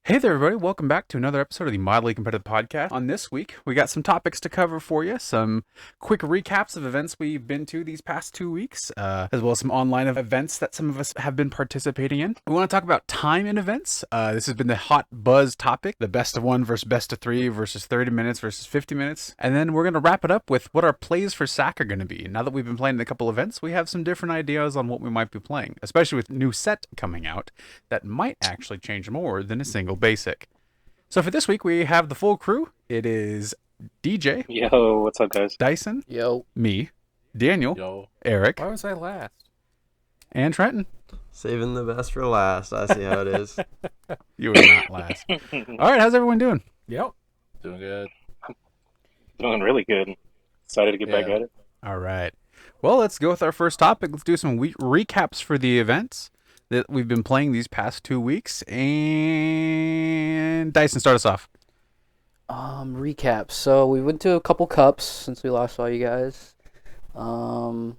Hey there, everybody. Welcome back to another episode of the Mildly Competitive Podcast. On this week, we got some topics to cover for you, some quick recaps of events we've been to these past 2 weeks, as well as some online events that some of us have been participating in. We want to talk about time in events. This has been the hot buzz topic, the best of one versus best of three versus 30 minutes versus 50 minutes. And then we're going to wrap it up with what our plays for SAC are going to be. Now that we've been playing a couple events, we have some different ideas on what we might be playing, especially with new set coming out that might actually change more than a single basic. So for this week, we have the full crew. It is DJ, Yo, what's up, guys? Dyson, Yo. me, Daniel, Yo. Eric, Why was I last? and Trenton. Saving the best for last. I see how it is. You were not last. All right, how's everyone doing? Yep. Doing good. Doing really good. Excited to get back Yeah. at it. All right. Well, let's go with our first topic. Let's do some recaps for the events that we've been playing these past 2 weeks. And Dyson, start us off. Recap. So we went to a couple cups since we last saw you guys. I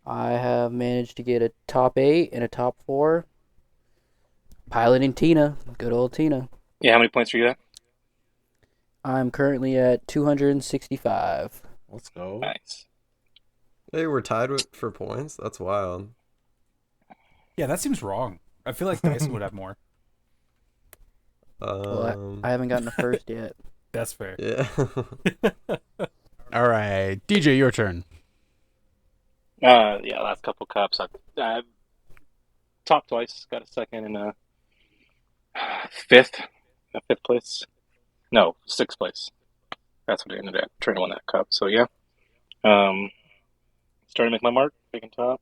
have managed to get a top 8 and a top 4. Piloting Tina. Good old Tina. Yeah, how many points are you at? I'm currently at 265. Let's go. Nice. Hey, we're tied for points? That's wild. Yeah, that seems wrong. I feel like Dyson would have more. Well, I haven't gotten a first yet. That's fair. Yeah. All right. DJ, your turn. Yeah, last couple cups. I topped twice, got a second and a fifth. Fifth place. No, sixth place. That's what I ended up trying to win that cup. So yeah. Starting to make my mark, picking top.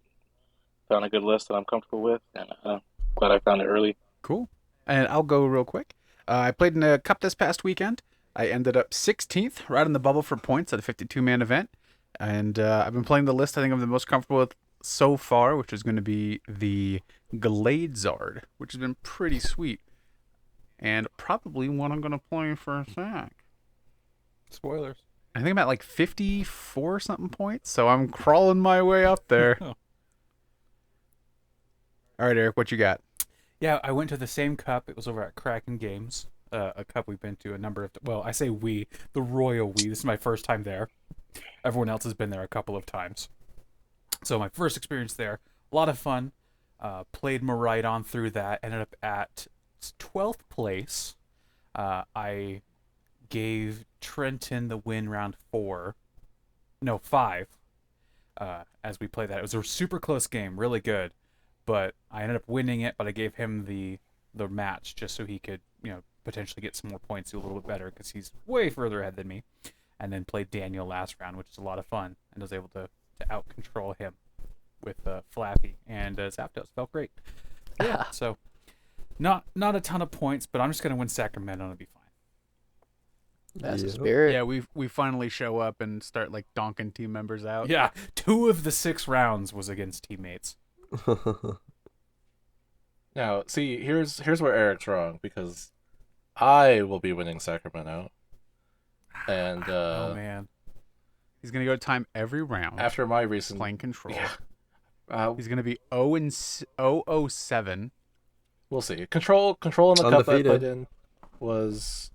Found a good list that I'm comfortable with, and glad I found it early. Cool. And I'll go real quick. I played in a cup this past weekend. I ended up 16th, right on the bubble for points at a 52-man event. And I've been playing the list I think I'm the most comfortable with so far, which is going to be the Gladzard, which has been pretty sweet. And probably one I'm going to play for a SAC. Spoilers. I think I'm at like 54 something points, so I'm crawling my way up there. All right, Eric, what you got? Yeah, I went to the same cup. It was over at Kraken Games, a cup we've been to a number of. Well, I say we, the royal we. This is my first time there. Everyone else has been there a couple of times. So my first experience there, a lot of fun. Played my right on through that. Ended up at 12th place. I gave Trenton the win round 5. As we played that, it was a super close game, really good. But I ended up winning it, but I gave him the match just so he could, potentially get some more points, do a little bit better because he's way further ahead than me. And then played Daniel last round, which is a lot of fun, and was able to out-control him with Flappy and Zapdos. Felt great. Yeah, so not a ton of points, but I'm just going to win Sacramento and it'll be fine. That's the Yep. spirit. Yeah, we finally show up and start like donking team members out. Yeah, 2 of the 6 rounds was against teammates. Now, see, here's where Eric's wrong, because I will be winning Sacramento. And Oh, man. He's gonna go to time every round. after my recent playing control. Yeah. He's gonna be 0-7. We'll see. Control in the cup I Undefeated. played in was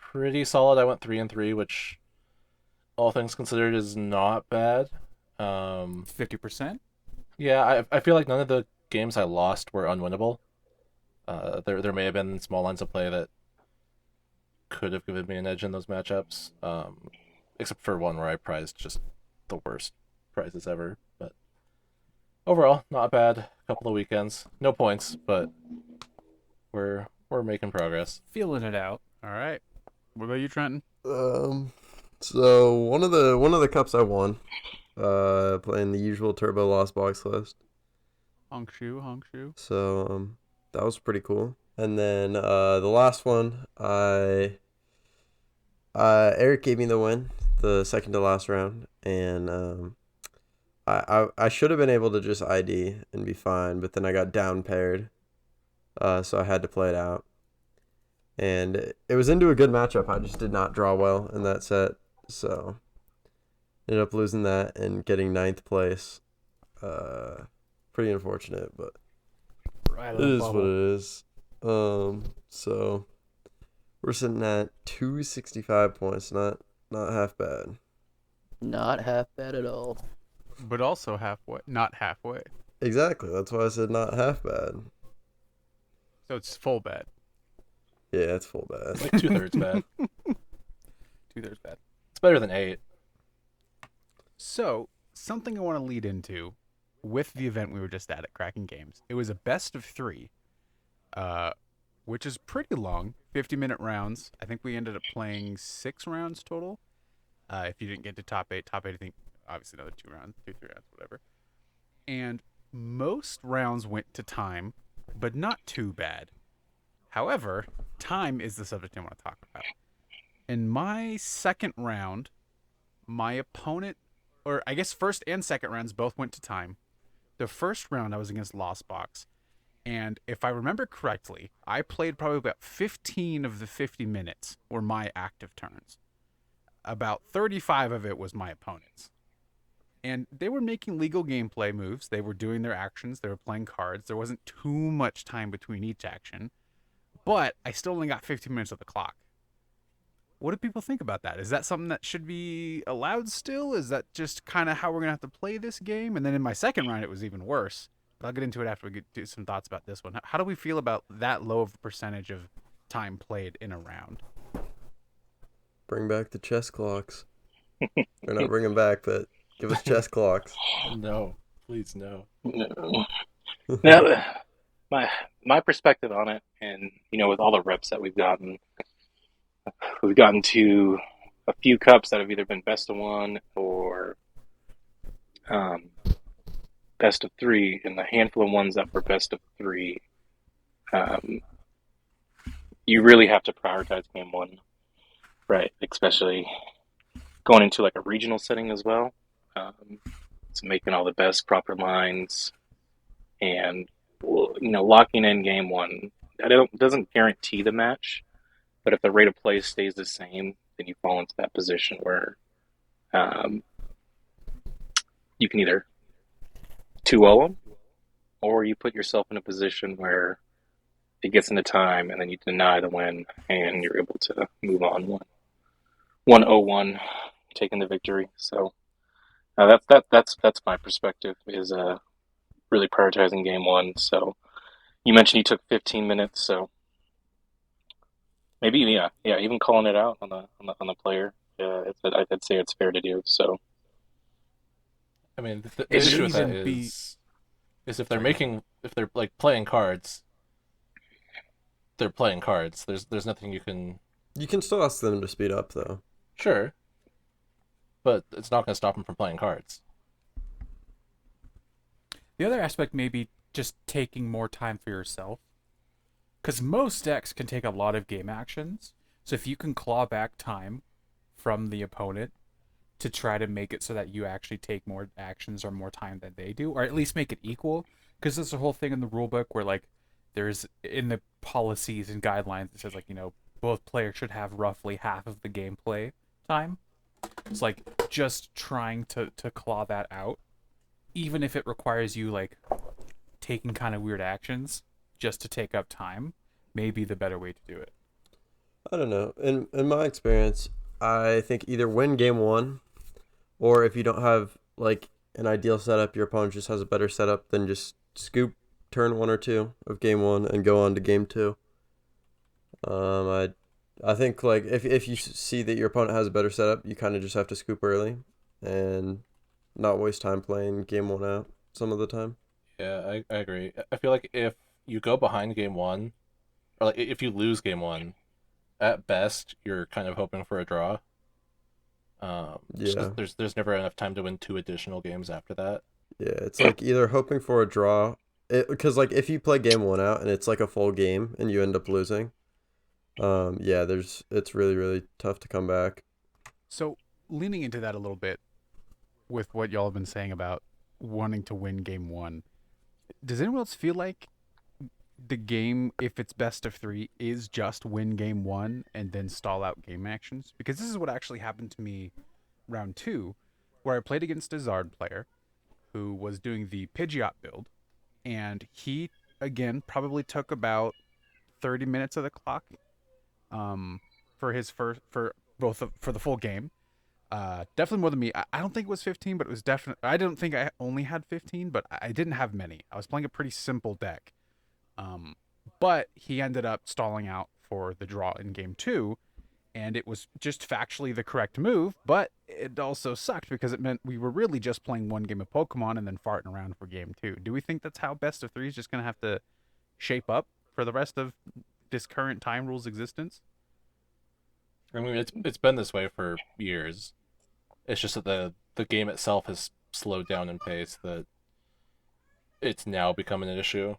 pretty solid. I went 3-3, which all things considered is not bad. 50%? Yeah, I feel like none of the games I lost were unwinnable. There may have been small lines of play that could have given me an edge in those matchups, except for one where I prized just the worst prizes ever. But overall, not bad. Couple of weekends, no points, but we're making progress. Feeling it out. All right. What about you, Trenton? So one of the cups I won, playing the usual Turbo Lost Box list. Hongshu. So that was pretty cool. And then the last one, Eric gave me the win, the second to last round, and I should have been able to just ID and be fine, but then I got down paired, so I had to play it out. And it was into a good matchup. I just did not draw well in that set, so ended up losing that and getting 9th place. Pretty unfortunate, but Right it is what it is. So we're sitting at 265 points. Not half bad. Not half bad at all. But also halfway, not halfway. Exactly. That's why I said not half bad. So it's full bad. Yeah, it's full It's bad. like 2/3 bad. 2/3 bad. It's better than 8. So, something I want to lead into with the event we were just at Cracking Games. It was a best of 3, which is pretty long, 50-minute rounds. I think we ended up playing 6 rounds total. If you didn't get to top 8, I think obviously another 2 rounds, 3 rounds, whatever. And most rounds went to time, but not too bad. However, time is the subject I want to talk about. In my second round, my opponent, or I guess first and second rounds both went to time. The first round I was against Lost Box, and if I remember correctly, I played probably about 15 of the 50 minutes were my active turns. About 35 of it was my opponent's. And they were making legal gameplay moves. They were doing their actions. They were playing cards. There wasn't too much time between each action. But I still only got 15 minutes of the clock. What do people think about that? Is that something that should be allowed still? Is that just kind of how we're going to have to play this game? And then in my second round, it was even worse. But I'll get into it after we get to some thoughts about this one. How do we feel about that low of a percentage of time played in a round? Bring back the chess clocks. Or not bring them back, but give us chess clocks. No. Please, no. No. Now, my perspective on it, and with all the reps that we've gotten to a few cups that have either been best of 1 or best of 3, and the handful of ones that were best of 3. You really have to prioritize game 1, right? Especially going into like a regional setting as well. So making all the best proper lines and locking in game 1. Doesn't guarantee the match, but if the rate of play stays the same, then you fall into that position where you can either 2-0 them, or you put yourself in a position where it gets into time and then you deny the win and you're able to move on 1-0-1, taking the victory. So that's my perspective, is really prioritizing game 1. So you mentioned you took 15 minutes, so maybe even calling it out on the player. I'd say it's fair to do. So I mean, the It issue with that shouldn't be- is if they're like playing cards, they're playing cards. There's nothing you can. You can still ask them to speed up, though. Sure. But it's not going to stop them from playing cards. The other aspect may be just taking more time for yourself. Because most decks can take a lot of game actions. So if you can claw back time from the opponent to try to make it so that you actually take more actions or more time than they do, or at least make it equal. Because there's a whole thing in the rulebook where, like, there's in the policies and guidelines, it says, like, both players should have roughly half of the gameplay time. It's like just trying to claw that out, even if it requires you like taking kind of weird actions just to take up time, may be the better way to do it. I don't know. In my experience, I think either win game 1, or if you don't have like an ideal setup, your opponent just has a better setup, then just scoop turn 1 or 2 of game 1 and go on to game 2. I think like if you see that your opponent has a better setup, you kind of just have to scoop early and not waste time playing game 1 out some of the time. Yeah, I agree. I feel like if you go behind game 1, or like if you lose game 1, at best you're kind of hoping for a draw. Just 'cause there's never enough time to win 2 additional games after that. Yeah, it's like either hoping for a draw, because like if you play game 1 out and it's like a full game and you end up losing, it's really, really tough to come back. So, leaning into that a little bit with what y'all have been saying about wanting to win game 1, does anyone else feel like the game, if it's best of 3, is just win game 1 and then stall out game actions? Because this is what actually happened to me round 2, where I played against a Zard player who was doing the Pidgeot build, and he, again, probably took about 30 minutes of the clock, for the full game. Definitely more than me. I don't think it was 15, but it was definitely. I don't think I only had 15, but I didn't have many. I was playing a pretty simple deck. But he ended up stalling out for the draw in game 2, and it was just factually the correct move, but it also sucked because it meant we were really just playing one game of Pokemon and then farting around for game 2. Do we think that's how best of 3 is just going to have to shape up for the rest of this current time rules existence? I mean, it's been this way for years. It's just that the game itself has slowed down in pace, that it's now becoming an issue.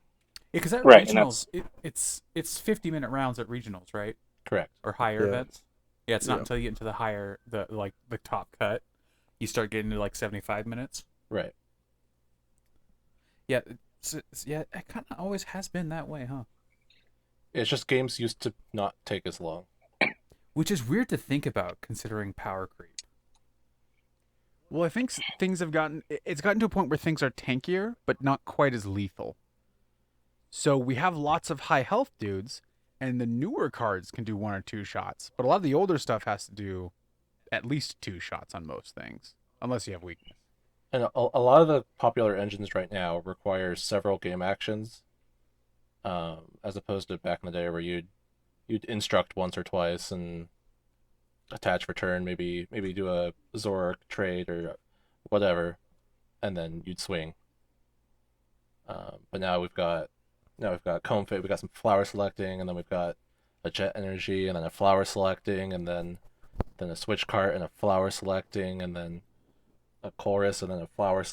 Yeah, because at Right, and regionals, it's 50-minute rounds at regionals, right? Correct. Or higher Yeah. events. Yeah, it's not Yeah. until you get into the top cut, you start getting to like 75 minutes. Right. Yeah, it kind of always has been that way, huh? It's just games used to not take as long. Which is weird to think about considering power creep. Well, I think things have it's gotten to a point where things are tankier, but not quite as lethal. So we have lots of high health dudes, and the newer cards can do 1 or 2 shots, but a lot of the older stuff has to do at least 2 shots on most things, unless you have weakness. And a lot of the popular engines right now require several game actions, as opposed to back in the day where you'd instruct once or twice and attach return, maybe do a Zoroark trade or whatever, and then you'd swing. But now we've got Comb Fit, we've got some flower selecting, and then we've got a Jet Energy, and then a flower selecting, and then a switch cart and a flower selecting, and then a chorus, and then a flower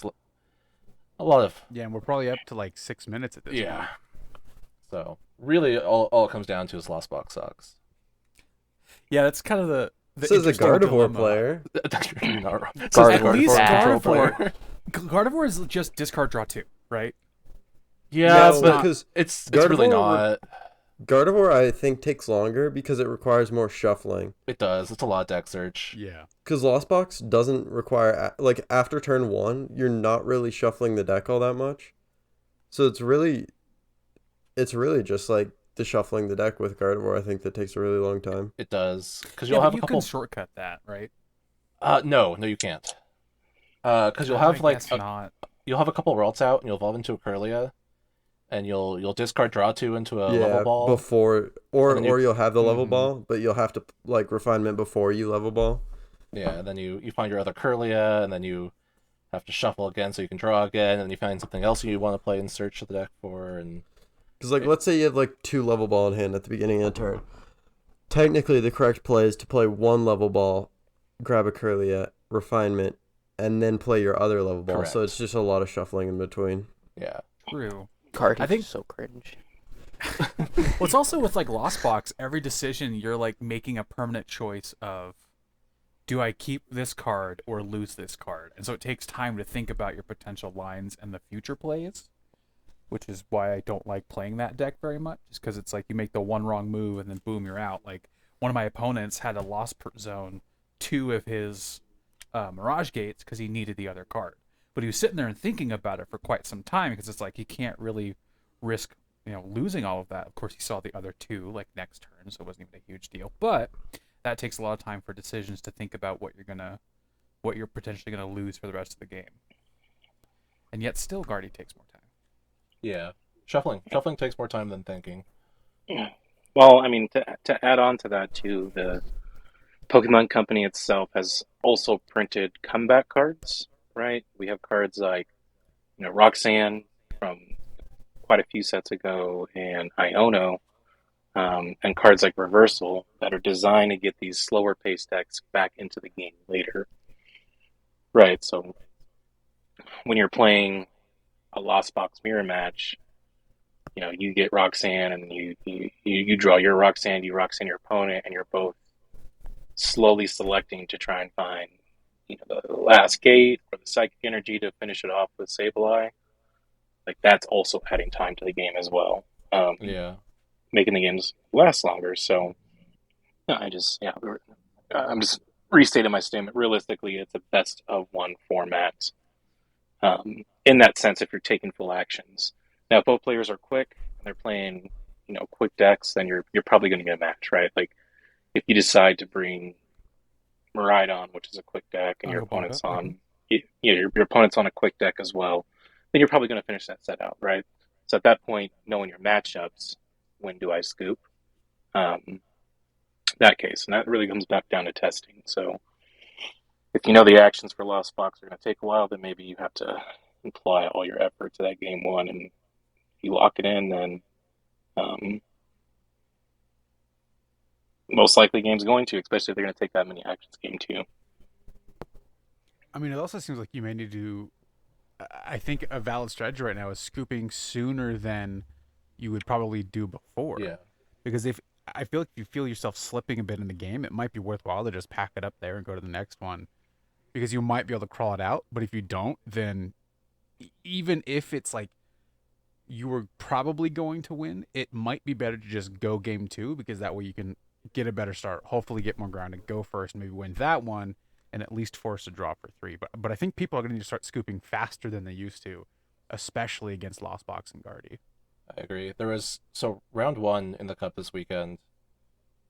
a lot of... Yeah, and we're probably up to like 6 minutes at this point. Yeah. So really, all it comes down to is Lost Box sucks. Yeah, that's kind of the This is a interesting Gardevoir dilemma. player. You're not wrong. Gardevoir. At least Gardevoir. Gardevoir, Gardevoir is just discard draw 2, right? Yeah, No, but because it's really Gardevoir not. Gardevoir, I think, takes longer because it requires more shuffling. It does. It's a lot of deck search. Yeah. Because Lost Box doesn't require, like, after turn 1, you're not really shuffling the deck all that much. So it's really just like the shuffling the deck with Gardevoir, I think, that takes a really long time. It does, because Yeah, you'll but have a you couple. can shortcut that, right? No, you can't. Because you'll have I guess not. you'll have a couple rollouts out, and you'll evolve into a Curlia, and you'll discard draw 2 into a level ball. before, or And then you'll have the level Mhm. ball, but you'll have to, like, refinement before you level ball. Yeah, and then you find your other Curlia, and then you have to shuffle again so you can draw again, and then you find something else you want to play and search the deck for, and Because, like, let's say you have, like, 2 level ball in hand at the beginning of the turn. Technically, the correct play is to play 1 level ball, grab a Curlia, refinement, and then play your other level ball. So Correct. it's just a lot of shuffling in between. yeah. True. Cardi's I think- so cringe. Well, it's also with like Lost Box, every decision you're like making a permanent choice of, do I keep this card or lose this card? And so it takes time to think about your potential lines and the future plays, which is why I don't like playing that deck very much, just because it's like you make the one wrong move and then boom, you're out. Like one of my opponents had a Lost Zone 2 of his Mirage Gates because he needed the other card. But he was sitting there and thinking about it for quite some time because it's like he can't really risk, losing all of that. Of course, he saw the other 2 like next turn, so it wasn't even a huge deal. But that takes a lot of time for decisions to think about what you're potentially gonna lose for the rest of the game. And yet, still, Guardy takes more time. Yeah. Shuffling takes more time than thinking. Well, I mean, to add on to that too, the Pokemon Company itself has also printed comeback cards, right? We have cards like, Roxanne from quite a few sets ago, and Iono, and cards like Reversal that are designed to get these slower paced decks back into the game later. Right, so when you're playing a Lost Box mirror match, you get Roxanne and you draw your Roxanne, you Roxanne your opponent, and you're both slowly selecting to try and find the last gate or the psychic energy to finish it off with Sableye. Like that's also adding time to the game as well. Yeah. Making the games last longer. So I'm just restating my statement. Realistically, it's a best of 1 format. In that sense, if you're taking full actions. Now, if both players are quick and they're playing, quick decks, then you're probably going to get a match, right? Like if you decide to bring Miraidon, which is a quick deck, and your opponent's on your opponent's on a quick deck as well, then you're probably going to finish that set out, right? So at that point, knowing your matchups, when do I scoop? That case, and that really comes back down to testing. So if you know the actions for Lost Box are going to take a while, then maybe you have to apply all your effort to that game one, and if you lock it in, then most likely game's going to, especially if they're going to take that many actions game two. I mean, it also seems like you may need to. I think a valid strategy right now is scooping sooner than you would probably do before. Yeah. Because if I feel like if you feel yourself slipping a bit in the game, it might be worthwhile to just pack it up there and go to the next one, because you might be able to crawl it out. But if you don't, then even if it's like you were probably going to win, it might be better to just go game two, because that way you can get a better start, hopefully get more ground and go first and maybe win that one and at least force a draw for three. But I think people are going to need to start scooping faster than they used to, especially against Lost Box and Guardy. I agree. So round one in the cup this weekend,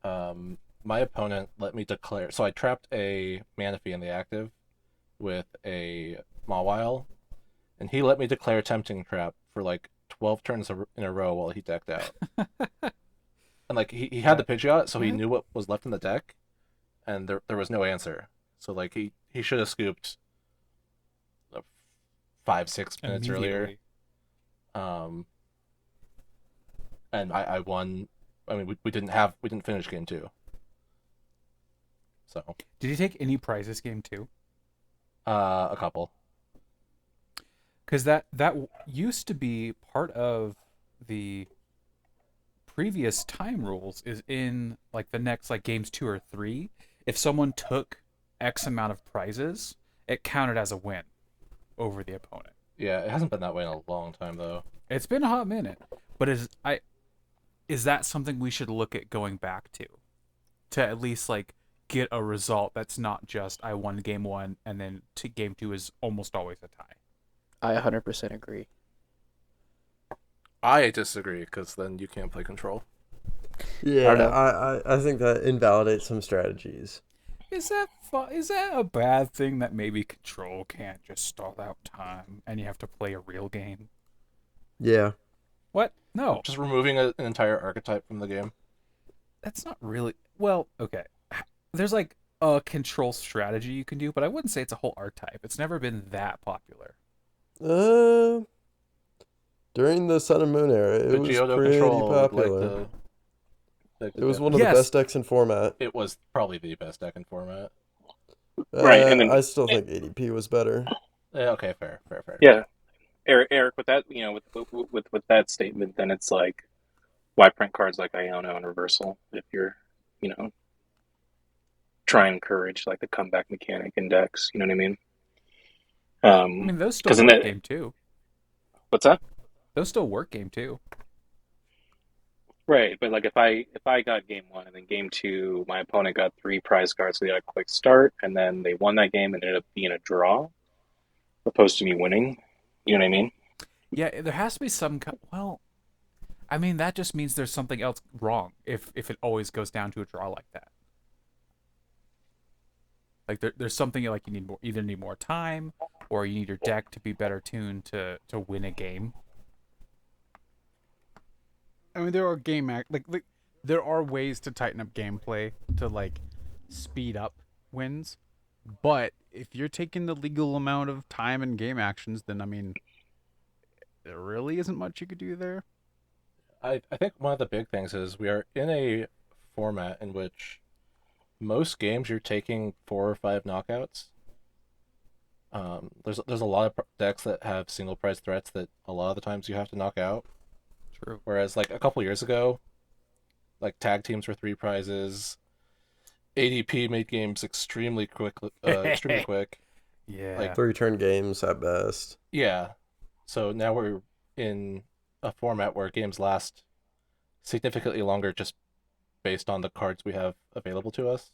my opponent let me declare. So I trapped a Manaphy in the active with a Mawile, and he let me declare Tempting Trap for like 12 turns in a row while he decked out. And like he had the Pidgeot, so he knew what was left in the deck, and there was no answer. So like he should have scooped 5-6 minutes earlier. And I won. I mean, we didn't finish game two. So Did you take any prizes game two? a couple. Because that used to be part of the previous time rules. Is in like the next like games 2 or 3. If someone took X amount of prizes, it counted as a win over the opponent. Yeah, it hasn't been that way in a long time though. It's been a hot minute, but is that something we should look at going back to at least like get a result that's not just I won game one and then game two is almost always a tie? I 100% agree. I disagree, because then you can't play control. Yeah, I think that invalidates some strategies. Is that a bad thing that maybe control can't just stall out time and you have to play a real game? Yeah. What? No. Just removing an entire archetype from the game. That's not really... Well, okay. There's like a control strategy you can do, but I wouldn't say it's a whole archetype. It's never been that popular. During the Sun and Moon era, it was Geodo pretty control, popular. Like It was one of the best decks in format. It was probably the best deck in format. Right, and then- I still think ADP was better. Yeah, okay, fair. Yeah, Eric, with that, with that statement, then it's like, why print cards like Iona and Reversal if you're, try and encourage like the comeback mechanic in decks? You know what I mean? I mean, those still work game two. What's that? Those still work game two. Right, but like if I got game one and then game two, my opponent got 3 prize cards, so they got a quick start, and then they won that game and it ended up being a draw, opposed to me winning. You know what I mean? Yeah, there has to be some. Well, I mean that just means there's something else wrong if it always goes down to a draw like that. Like there's something like you either need more time or you need your deck to be better tuned to win a game. I mean, there are there are ways to tighten up gameplay to like speed up wins, but if you're taking the legal amount of time and game actions, then I mean, there really isn't much you could do there. I think one of the big things is we are in a format in which most games you're taking 4 or 5 knockouts. There's a lot of decks that have single prize threats that a lot of the times you have to knock out. True. Whereas like a couple years ago, like tag teams were 3 prizes. ADP made games extremely quick. Yeah. Like 3-turn games at best. Yeah. So now we're in a format where games last significantly longer just based on the cards we have available to us.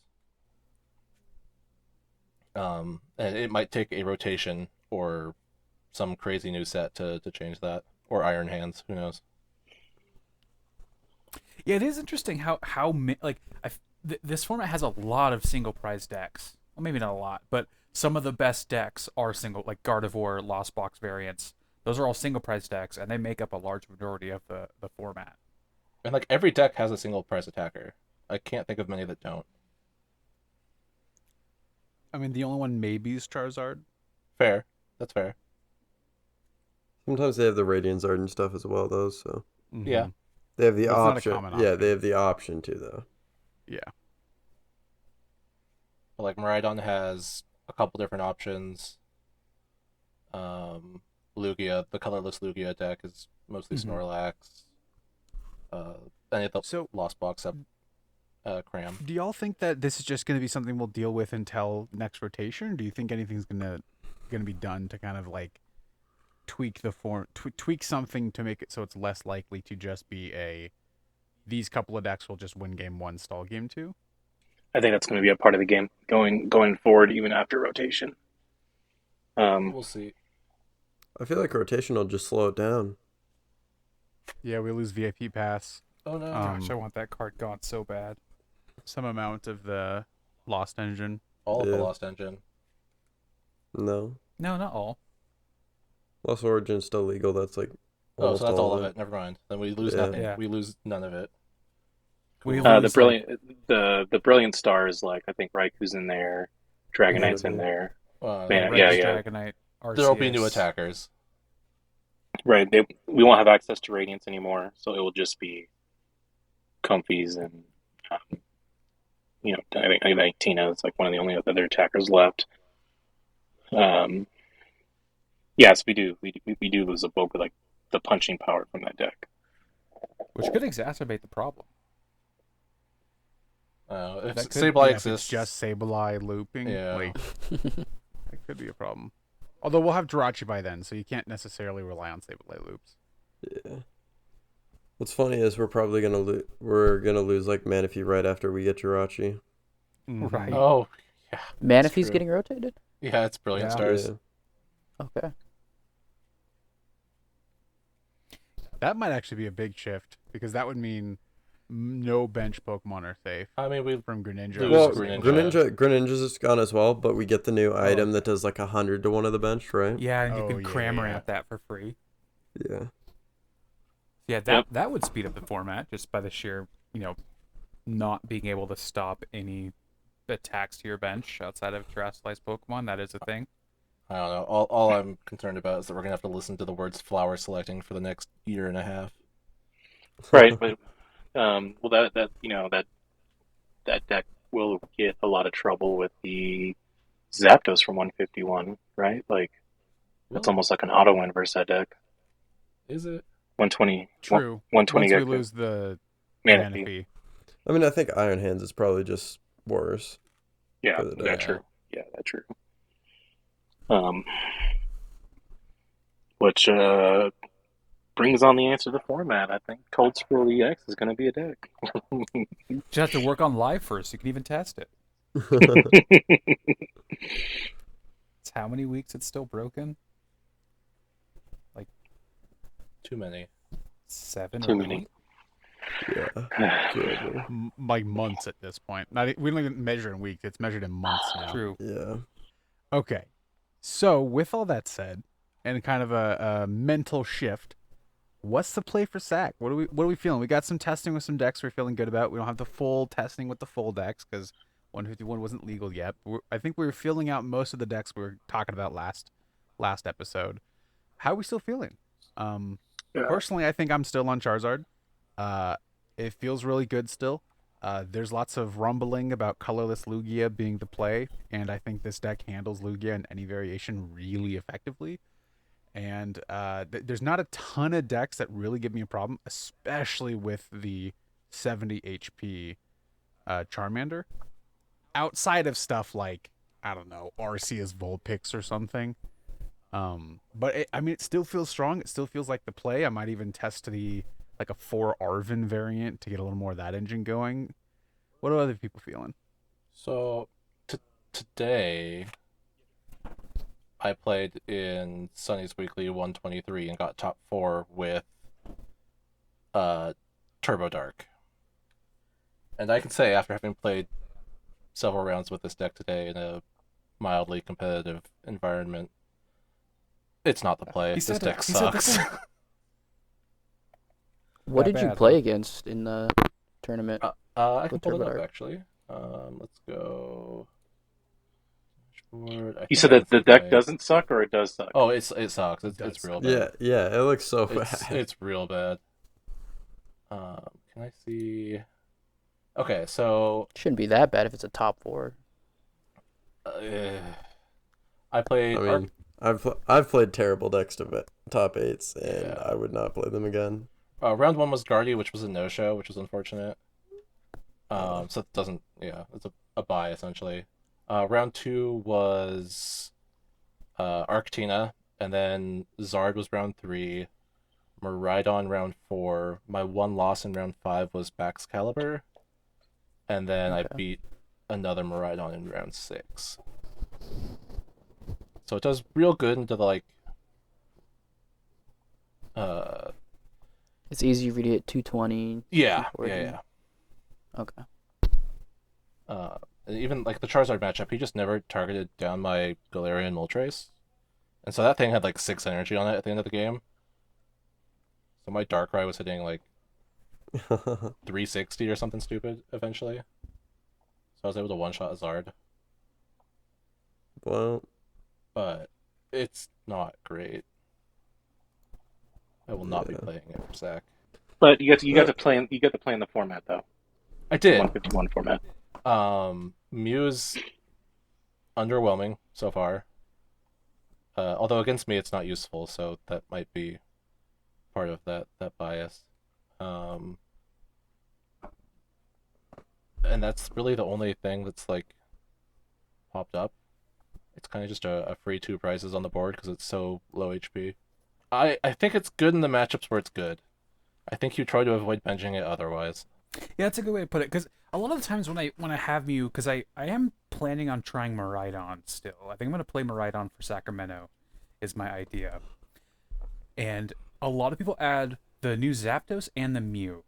And it might take a rotation or some crazy new set to change that. Or Iron Hands, who knows? Yeah, it is interesting this format has a lot of single prize decks. Well, maybe not a lot, but some of the best decks are single, like Gardevoir, Lost Box variants. Those are all single prize decks, and they make up a large majority of the format. And like every deck has a single prize attacker. I can't think of many that don't. I mean, the only one maybe is Charizard. Fair. That's fair. Sometimes they have the Radiant and stuff as well, though. So Mhm. Yeah. they have the But it's not a option. common Yeah, option. they have the option to though. Yeah. But like Miraidon has a couple different options. Lugia, the colorless Lugia deck is mostly Mhm. Snorlax. Any of the So, Lost Box up Cram. do y'all think that this is just going to be something we'll deal with until next rotation? Or do you think anything's gonna be done to kind of like tweak the form, tweak something to make it so it's less likely to just be these couple of decks will just win game one, stall game two? I think that's going to be a part of the game going forward, even after rotation. We'll see. I feel like rotation will just slow it down. Yeah, we lose VIP pass. Oh no. Gosh, I want that card gone so bad. Some amount of the Lost Engine. All of the Yeah. Lost Engine. No, No, not all. Lost Origin's still legal. That's like Oh, almost so that's all of it. Never mind. Then we lose Yeah. nothing. Yeah. We lose none of it. We Cool. lose, The brilliant stars, like I think Raiku's in there, Dragonite's in Yeah. there. Well, Man, Red yeah, yeah. Dragonite, There'll be new Arceus. attackers. Right. We won't have access to Radiance anymore, so it will just be Comfies and I think Tina is like one of the only other attackers left. Yes, we do lose a bulk of like the punching power from that deck. Which could exacerbate the problem. If That could- Sableye If it's exists, just Sableye looping, Yeah. like it could be a problem. Although we'll have Jirachi by then, so you can't necessarily rely on Sableye loops. Yeah. What's funny is we're probably gonna lose like Manaphy right after we get Jirachi. Mhm. Right. oh Manaphy's true. getting rotated? yeah, it's Brilliant Yeah. Stars. Yeah. Okay. That might actually be a big shift because that would mean no bench Pokemon are safe I mean, we from Greninja. Lose Well, Greninja. Greninja's is gone as well, but we get the new item that does like 100 to one of the bench, right? Yeah, and you Oh, can yeah, cram yeah. ramp that for free. Yeah. Yeah, Yep. that would speed up the format just by the sheer, not being able to stop any attacks to your bench outside of terrestrialized Pokemon. That is a thing. I don't know. All I'm concerned about is that we're gonna have to listen to the words flower selecting for the next year and a half. Right, but well that deck will get a lot of trouble with the Zapdos from 151, right? Like it's Really? almost like an auto win versus that deck. Is it? 120. True. 120 Once we Gecko. lose the Manaphy. Manaphy. I mean, I think Iron Hands is probably just worse. Yeah, for the deck. that's true. Yeah, that's true. Which brings on the answer to the format. I think Cold Swirl EX is going to be a deck. Just have to work on live first. You can even test it. It's how many weeks it's still broken? Too many. 7 Too or many. 8? Yeah. Forever. Like months at this point. We don't even measure in weeks. It's measured in months now. True. Yeah. Okay. So with all that said, and kind of a mental shift, what's the play for Sac? What are we feeling? We got some testing with some decks we're feeling good about. We don't have the full testing with the full decks because 151 wasn't legal yet. I think we were filling out most of the decks we were talking about last episode. How are we still feeling? Personally, I think I'm still on Charizard. It feels really good still. There's lots of rumbling about colorless Lugia being the play, and I think this deck handles Lugia in any variation really effectively. And there's not a ton of decks that really give me a problem, especially with the 70 HP Charmander. Outside of stuff like, I don't know, Arceus Vulpix or something. But it still feels strong. It still feels like the play. I might even test like a 4 Arven variant to get a little more of that engine going. What are other people feeling? So today, I played in Sunny's Weekly 123 and got top 4 with Turbo Dark. And I can say, after having played several rounds with this deck today in a mildly competitive environment, it's not the play. This deck sucks. What That did you bad, play huh? against in the tournament? I can pull it up, Turbidart. actually. Let's go. Dashboard. I You think said I that the deck play- doesn't suck, or it does suck? Oh, it sucks. It It's does real Yeah, bad. yeah, it looks so It's bad. it's real bad. Can I see? Okay, so Shouldn't be that bad if it's a top 4. uh, I played. I mean, I've played terrible decks to top 8s, and Yeah. I would not play them again. Round 1 was Guardy, which was a no-show, which was unfortunate. Oh. So it doesn't. Yeah, it's a bye essentially. Round 2 was Arctina, and then Zard was round 3. Miraidon round 4. My one loss in round 5 was Baxcalibur, and then I Okay. beat another Miraidon in round 6. So it does real good into the like. It's easy for you to hit 220. Yeah, 240. yeah. Okay. And even like the Charizard matchup, he just never targeted down my Galarian Moltres, and so that thing had like 6 energy on it at the end of the game. So my Darkrai was hitting like 360 or something stupid eventually. So I was able to one-shot a Zard, Well, but it's not great. I will not be Yeah. playing it for Sac. But you got to play in the format though. I did. 151 format. Mew's underwhelming so far. Although against me it's not useful, so that might be part of that bias. And that's really the only thing that's like popped up. It's kind of just a free 2 prizes on the board because it's so low HP. I think it's good in the matchups where it's good. I think you try to avoid benching it otherwise. Yeah, that's a good way to put it. Because a lot of the times when I have Mew, because I am planning on trying Miraidon still. I think I'm gonna play Miraidon for Sacramento, is my idea. And a lot of people add the new Zapdos and the Mew,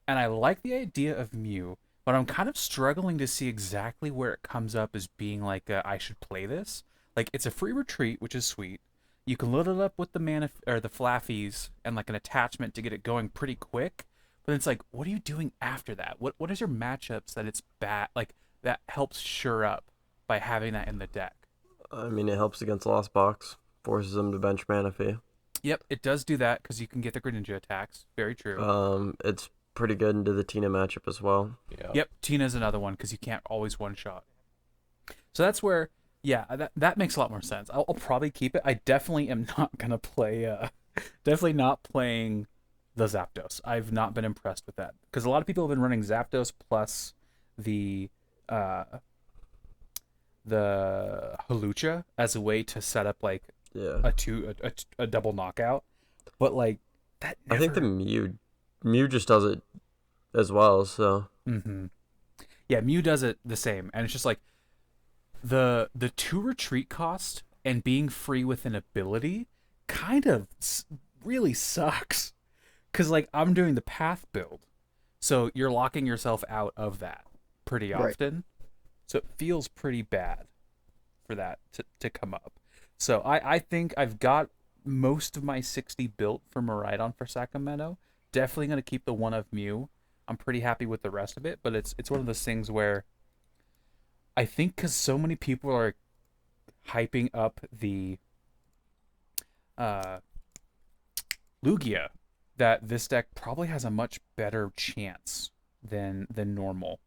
and I like the idea of Mew, but I'm kind of struggling to see exactly where it comes up as being like I should play this. Like it's a free retreat, which is sweet. You can load it up with the mana or the Flaffies and like an attachment to get it going pretty quick. But it's like, what are you doing after that? What is your matchups that it's bad like that helps sure up by having that in the deck? I mean, it helps against Lost Box, forces them to bench Manaphy. Yep, it does do that because you can get the Greninja attacks. Very true. It's pretty good into the Tina matchup as well. Yeah. Yep, Tina's another one because you can't always one shot. So that's where, yeah, that makes a lot more sense. I'll probably keep it. I definitely am not gonna play. Definitely not playing the Zapdos. I've not been impressed with that because a lot of people have been running Zapdos plus the Halucha as a way to set up like Yeah. a double knockout, but like that. I think the never- Mew just does it as well, so Mm-hmm. Yeah, Mew does it the same, and it's just like the 2 retreat cost and being free with an ability kind of really sucks. Cause like I'm doing the path build, so you're locking yourself out of that pretty Right. often. So it feels pretty bad for that to come up. So I think I've got most of my 60 built for Miraidon for Sacramento. Definitely gonna keep the one of Mew. I'm pretty happy with the rest of it, but it's one of those things where I think because so many people are hyping up the Lugia that this deck probably has a much better chance than normal.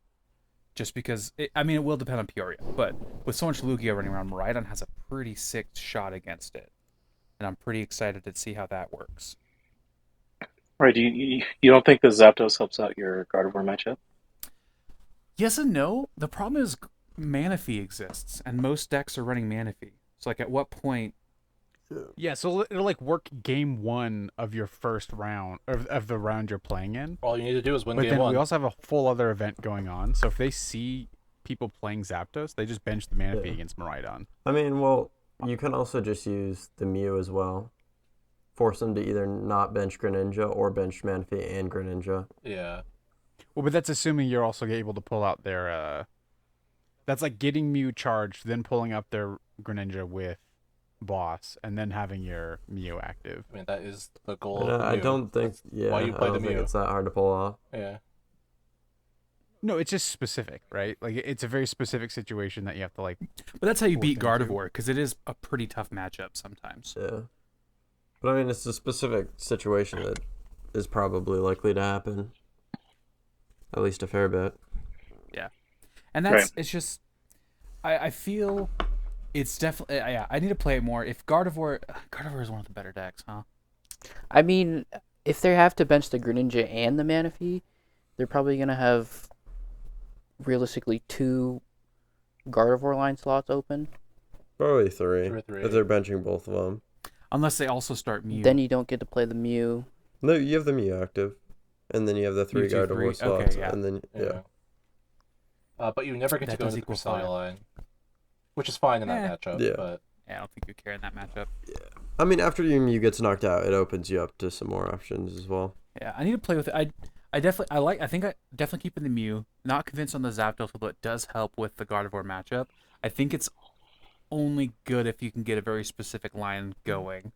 Just because, I mean, it will depend on Peoria, but with so much Lugia running around, Miraidon has a pretty sick shot against it. And I'm pretty excited to see how that works. Right? You don't think the Zapdos helps out your Gardevoir matchup? Yes and no. The problem is Manaphy exists, and most decks are running Manaphy. So, like, at what point? Yeah, so it'll like work game 1 of your first round of the round you're playing in. All you need to do is win But game then 1. we also have a full other event going on. So if they see people playing Zapdos, they just bench the Manaphy Yeah. against Miraidon. I mean, well, you can also just use the Mew as well. Force them to either not bench Greninja or bench Manaphy and Greninja. Yeah. Well, but that's assuming you're also able to pull out their. That's like getting Mew charged, then pulling up their Greninja with boss, and then having your Mew active. I mean, that is the goal. And Of the I Mew. don't think. That's Yeah, why you I play the don't think Mew. it's that hard to pull off. Yeah. No, it's just specific, right? Like it's a very specific situation that you have to like. But that's how you Force beat them to. Gardevoir, because it is a pretty tough matchup sometimes. Yeah. But I mean, it's a specific situation that is probably likely to happen. At least a fair bit. And that's Right. it's just I feel it's definitely I need to play it more. If Gardevoir is one of the better decks, huh? I mean, if they have to bench the Greninja and the Manaphy, they're probably gonna have realistically 2 Gardevoir line slots open. Probably 3. 3. If they're benching both of them. Unless they also start Mew. Then you don't get to play the Mew. No, you have the Mew active. And then you have the 3 Mewtwo, Gardevoir 3. slots. Okay, yeah. And then, yeah. But you never get to That go does into the equal Cresselia fire. line, which is fine in that matchup. Yeah. But Yeah, I don't think you care in that matchup. I mean, after your Mew gets knocked out, it opens you up to some more options as well. Yeah, I need to play with it. I definitely keeping the Mew. Not convinced on the Zapdos, but it does help with the Gardevoir matchup. I think it's only good if you can get a very specific line going.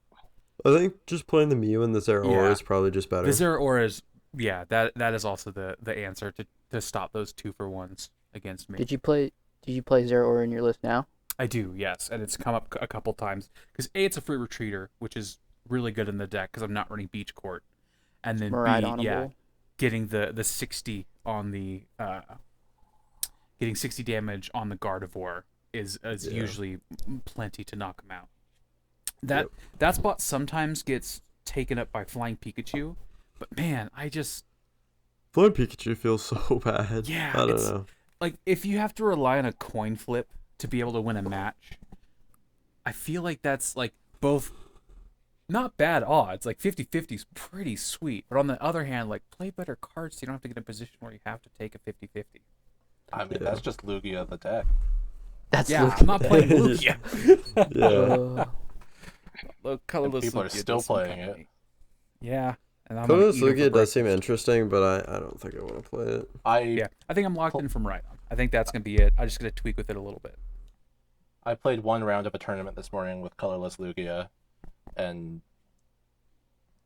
I think just playing the Mew and the Zeraora Yeah. is probably just better. The Zeraora is that is also the answer to stop those 2-for-1s against me. Did you play Zeraora in your list now? I do, yes, and it's come up a couple times because it's a free retreater, which is really good in the deck because I'm not running Beach Court, and then Miraidonable. getting the 60 on the getting 60 damage on the Gardevoir is usually plenty to knock him out. That spot sometimes gets taken up by Flying Pikachu, but man, Flying Pikachu feels so bad. Yeah, I don't it's- know. like if you have to rely on a coin flip to be able to win a match, I feel like that's like both not bad odds. Like 50-50 is pretty sweet. But on the other hand, like play better cards so you don't have to get in a position where you have to take a 50-50. I mean, that's just Lugia the deck. That's Yeah, Lugia. I'm not playing Lugia. Yeah. Look, colorless People are Lugia still does some playing kinda it. neat. Yeah. And I'm Colorless gonna eat it Lugia for does seem breakfast. interesting, but I don't think I want to play it. Yeah, I think I'm locked in from right on. I think that's gonna be it. I just gotta tweak with it a little bit. I played one round of a tournament this morning with colorless Lugia, and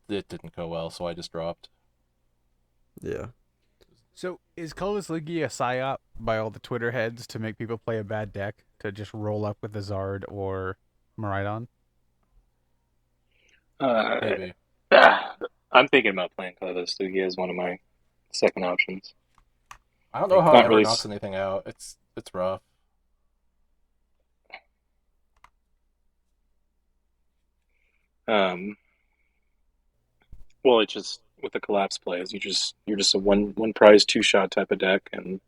it didn't go well, so I just dropped. Yeah. So is Colorless Lugia a psyop by all the Twitter heads to make people play a bad deck to just roll up with the Zard or Miraidon? Maybe. I'm thinking about playing colorless Lugia as one of my second options. I don't know how Not it ever really knocks anything out. It's rough. Well, it's just with the collapse plays, you're just a one prize 2-shot type of deck, and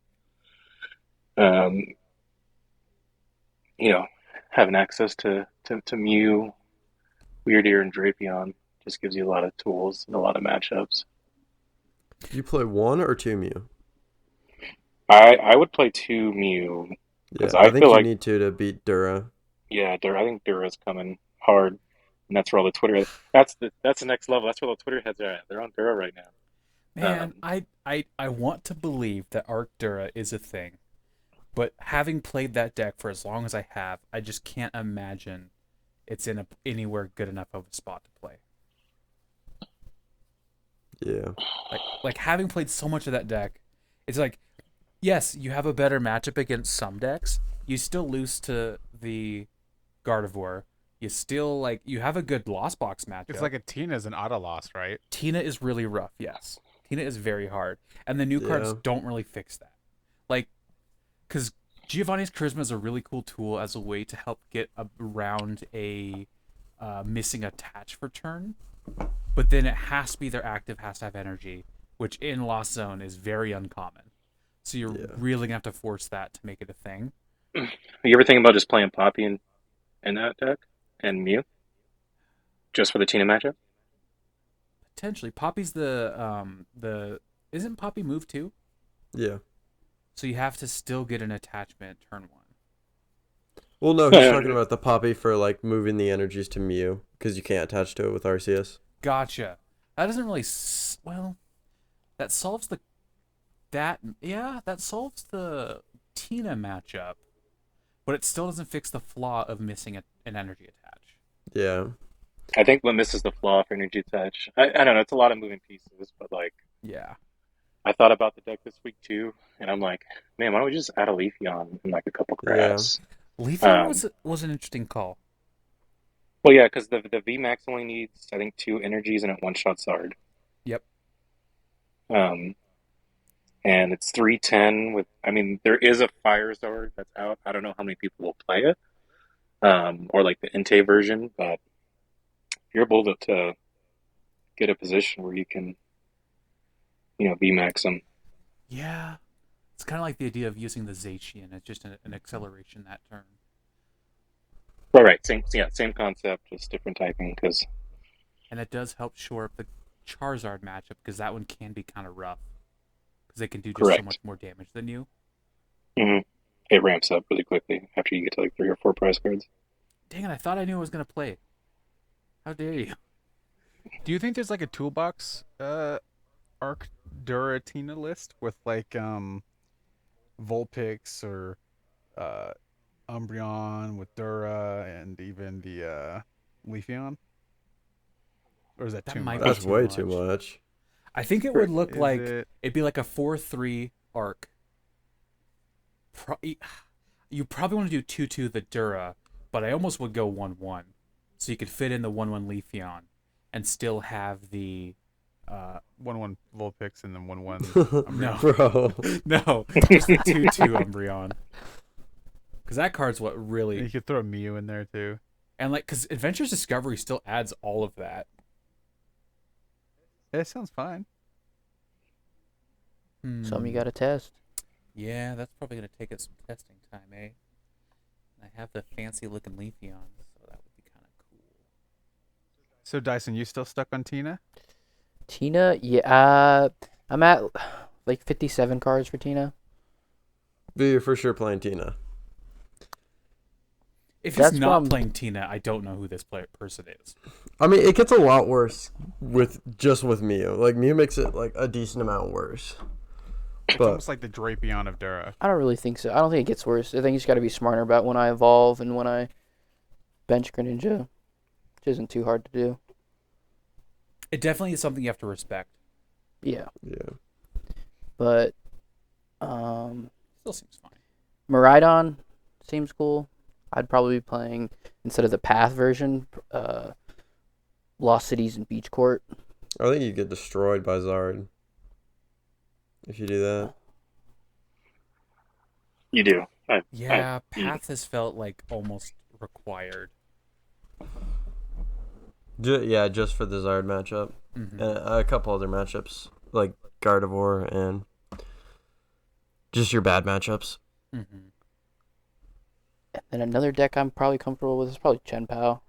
you know, having access to Mew, Weirdeer, and Drapion just gives you a lot of tools and a lot of matchups. You play 1 or 2 Mew? I would play 2 Mew. Yeah, 'Cause I I think feel you like- need to beat Dura. Yeah, I think Dura's coming hard, and that's where all the Twitter. That's the next level. That's where all the Twitter heads are at. They're on Dura right now. Man, I want to believe that Arctura is a thing, but having played that deck for as long as I have, I just can't imagine it's in anywhere good enough of a spot to play. Yeah. Like having played so much of that deck, it's like, yes, you have a better matchup against some decks. You still lose to the Gardevoir. You still you have a good Lost Box matchup. It's like a Tina's an auto loss, right? Tina is really rough, yes. Tina is very hard. And the new cards Yeah. don't really fix that. Because Giovanni's Charisma is a really cool tool as a way to help get around a missing attach for turn. But then it has to be their active, has to have energy, which in Lost Zone is very uncommon. So you're really going to have to force that to make it a thing. You ever think about just playing Poppy in that deck and Mew, just for the Tina matchup? Potentially. Poppy's the isn't Poppy move too? Yeah. So you have to still get an attachment turn 1. Well, no, he's talking about the Poppy for moving the energies to Mew because you can't attach to it with Arceus. Gotcha. That doesn't really that solves the that solves the Tina matchup, but it still doesn't fix the flaw of missing an energy attach. Yeah. I think what misses the flaw for energy touch. I don't know. It's a lot of moving pieces, but like Yeah. I thought about the deck this week too, and I'm like, man, why don't we just add a Leafeon and like a couple crafts? Leafeon Um, was an interesting call. Well, yeah, because the VMAX only needs I think 2 energies and it one shot Zard. Yep. Um, and it's 310 with. I mean, there is a Fire Zard that's out. I don't know how many people will play it. Or like the Entei version, but you're able to get a position where you can, VMAX them. Yeah. It's kind of like the idea of using the Zacian. It's just an acceleration that turn. Right. Same concept, just different typing. And it does help shore up the Charizard matchup because that one can be kind of rough. Because they can do just so Correct. much more damage than you. Mm-hmm. It ramps up really quickly after you get to like 3 or 4 prize cards. Dang it, I thought I knew I was going to play. How dare you? Do you think there's like a toolbox Arc Duratina list with like Vulpix or Umbreon with Dura and even the Leafeon? Or is that That too might much? be That's too way much. too much. I think it would look Is like it- it'd be like a 4-3 arc. You probably want to do 2-2 the Dura, but I almost would go 1-1, so you could fit in the 1-1 Leafeon and still have the 1-1 Vulpix and then 1-1 No. Umbreon. no, just the 2-2 Umbreon. Because that card's what And really you could throw Mew in there too. and like because Adventures Discovery still adds all of that. It sounds fine. Some you gotta test. Yeah, that's probably gonna take us some testing time, eh? And I have the fancy looking Leafeon, so that would be kind of cool. So Dyson, you still stuck on Tina? Tina, yeah, I'm at like 57 cards for Tina. But you're for sure playing Tina. If That's he's what not I'm- playing Tina, I don't know who this person is. I mean, it gets a lot worse with Mew. Like Mew makes it like a decent amount worse. It's But almost like the Drapion of Dura. I don't really think so. I don't think it gets worse. I think you just got to be smarter about when I evolve and when I bench Greninja, which isn't too hard to do. It definitely is something you have to respect. Yeah, yeah, but Still seems fine. Miraidon seems cool. I'd probably be playing instead of the Path version, Lost Cities and Beach Court. I think you get destroyed by Zard if you do that. You do. Yeah, Path has felt like almost required. Just for the Zard matchup. Mhm. And a couple other matchups like Gardevoir and just your bad matchups. Mhm. And then another deck I'm probably comfortable with is probably Chen Pao.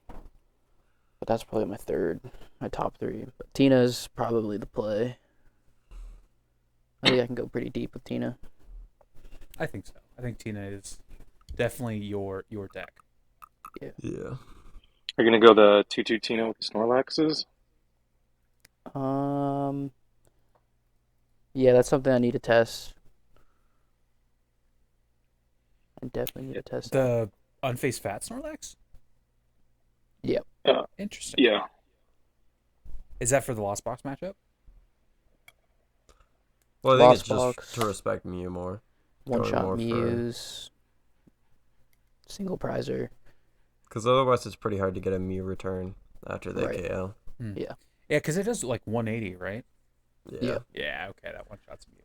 But that's probably my top 3. But Tina's probably the play. I think I can go pretty deep with Tina. I think so. I think Tina is definitely your deck. Yeah. You're gonna go the 2-2 Tina with the Snorlaxes. Yeah, that's something I need to test. I definitely need to test that. The Unfaced Fat Snorlax? Yep. Interesting. Yeah. Is that for the Lost Box matchup? Well, I think Lost it's just Box. to respect Mew more. One going shot more for- Muse. Single prizer. Because otherwise it's pretty hard to get a Mew return after they Right. KO. Yeah. Yeah, because it does like 180, right? Yeah. Yeah, okay, that one shot's Mew.